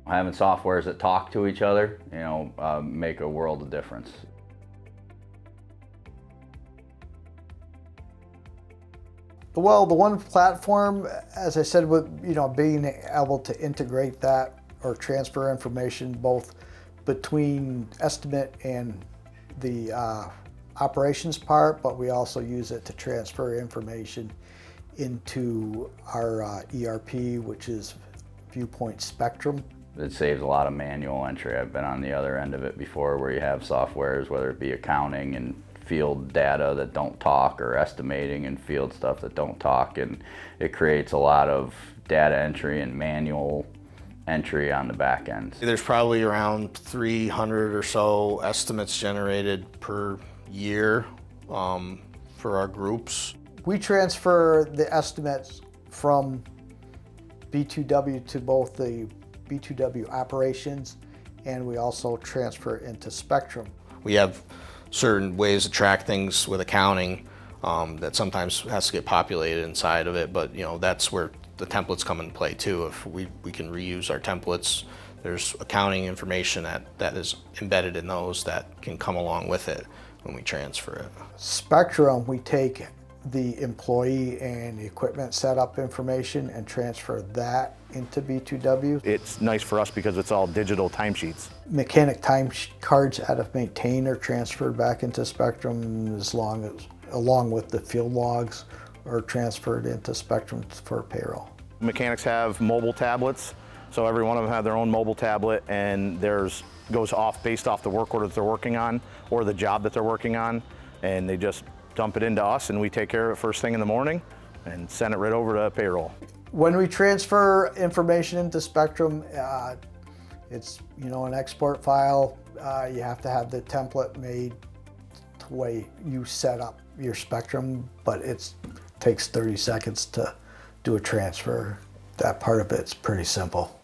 Having softwares that talk to each other, make a world of difference. Well, the one platform, as I said, with being able to integrate that or transfer information both between estimate and the operations part, but we also use it to transfer information into our ERP, which is Viewpoint Spectrum. It saves a lot of manual entry. I've been on the other end of it before, where you have softwares, whether it be accounting and field data that don't talk, or estimating and field stuff that don't talk, and it creates a lot of data entry and manual entry on the back end. There's probably around 300 or so estimates generated per year for our groups. We transfer the estimates from B2W to both the B2W operations, and we also transfer into Spectrum. We have certain ways to track things with accounting that sometimes has to get populated inside of it, but that's where the templates come into play too. If we can reuse our templates, there's accounting information that is embedded in those that can come along with it when we transfer it. Spectrum, we take the employee and equipment setup information and transfer that into B2W. It's nice for us because it's all digital timesheets. Mechanic time cards out of Maintain are transferred back into Spectrum, along with the field logs are transferred into Spectrum for payroll. Mechanics have mobile tablets, so every one of them have their own mobile tablet, and theirs goes off based off the work order that they're working on or the job that they're working on, and they just dump it into us and we take care of it first thing in the morning and send it right over to payroll. When we transfer information into Spectrum, it's an export file. You have to have the template made the way you set up your Spectrum, but it takes 30 seconds to do a transfer. That part of it's pretty simple.